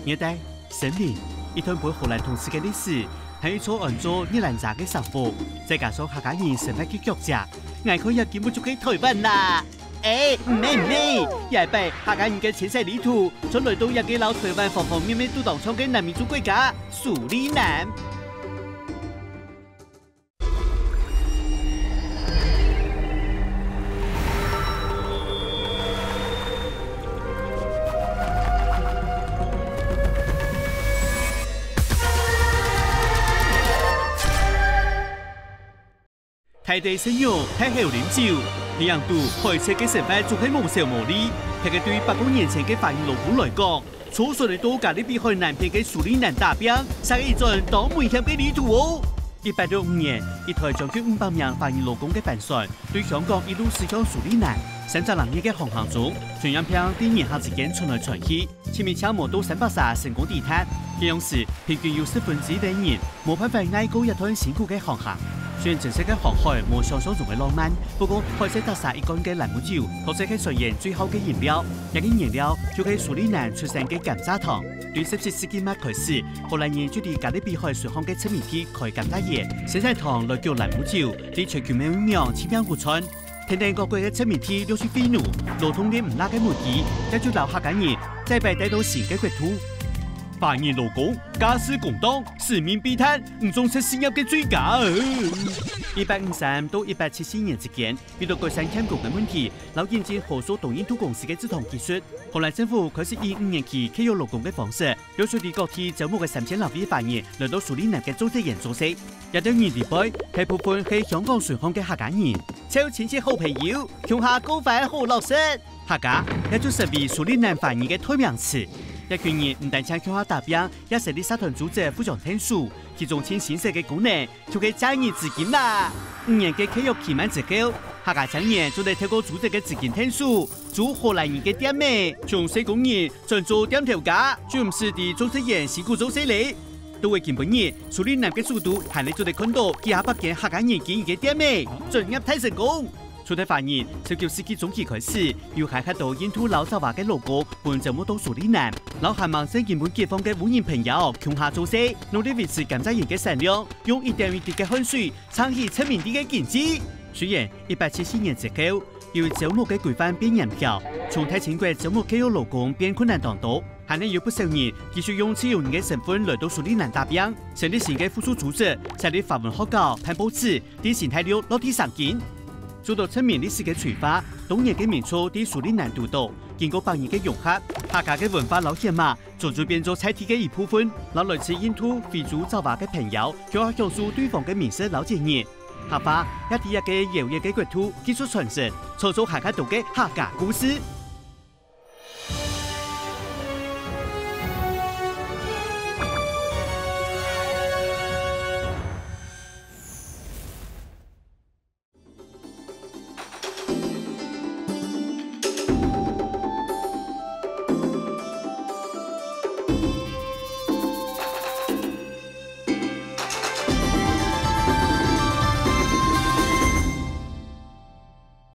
热带、森林，一段陪荷兰同事嘅历史，还有一座按照日兰扎嘅生活，再加上客家人生活嘅脚跡，眼看也見不住嘅台灣啦。唔係，也係客家人嘅前世旅途，將來到一個老台灣方方面面都當唱嘅南民族國家蘇里南。太地生肉，太后啉酒，呢樣度開車嘅成敗仲係無少無理。特別對800年前嘅華人勞工來講，初順嚟到咖喱比海南邊嘅蘇里南打拼，係一段當危險嘅旅途哦。1865年，一台將近500名華人勞工嘅帆船，對香港一路駛向蘇里南。3隻人嘅航行中，中央片啲年客之間傳來傳去，前面車冇到330成功地攤，這樣時平均有1/4的人冇辦法捱過一段辛苦嘅航行。雖然正式嘅航海冇想象中嘅浪漫，不過開車搭曬一缸嘅蘭姆酒，確實係船員最後嘅燃料。一個燃料就係蘇里南出產嘅甘蔗糖。對17世紀末開始，荷蘭人就喺加勒比海水鄉嘅殖民地開甘蔗葉，生產糖來叫蘭姆酒，對全球每秒千變互傳。天天各國嘅殖民地都是廢奴，勞動嘅唔拉嘅無機，一就留客家人再被帶到新嘅國土。華人勞工家事公當，使命必攤，唔重視事業嘅追加。1853到1874年之間，遇到改善欠工嘅問題，老引進荷蘇東印度公司嘅製糖技術。荷蘭政府開始以5年期契約勞工嘅方式，要求啲各地招募嘅3000勞力華人來到蘇里南嘅組織研做事。一到年底背，大部分係香港水鄉嘅客家人，超親戚好朋友，鄉下高反好落實。客家也就成為蘇里南華人嘅代名詞。一群人唔但請鄉下打拼，也成立社團組織，互相聽書。其中最新式嘅功能就係賺人資金啦。5年嘅契約期滿之後，客家青年就嚟透過組織嘅資金聽書，做荷蘭人嘅店面，從細工人轉做店頭家，就唔是啲組織員辛苦做死嚟。到為今本日，蘇里南嘅速度係你就嚟看到幾100間客家人經營嘅店面，進入太成功。初代華人19世紀中期開始，由開到印度老雜話嘅勞工搬就冇到蘇里南，老漢忙將原本解放嘅無人朋友窮下做事，努力維持甘蔗葉嘅產量，用一點一滴嘅汗水撐起殖民地嘅經濟。雖然1874年之後，由於招募嘅規範變嚴格，從太清國招募契約勞工變困難當道，還係有不少人繼續用自由人嘅身份來到蘇里南打拼，成立新嘅附屬組織，設立法文學校、派報紙、電信台流落地生根。做到側面歷史嘅催化，當年嘅民初喺蘇里南都道，經過100年嘅融合，客家嘅文化老血脈，早就變做菜地嘅一部分。老來自印度、非洲找華嘅朋友，就要享受對方嘅民生老經驗。客家一啲一嘅遙遠嘅國土，技術傳承，創造客家島嘅客家故事。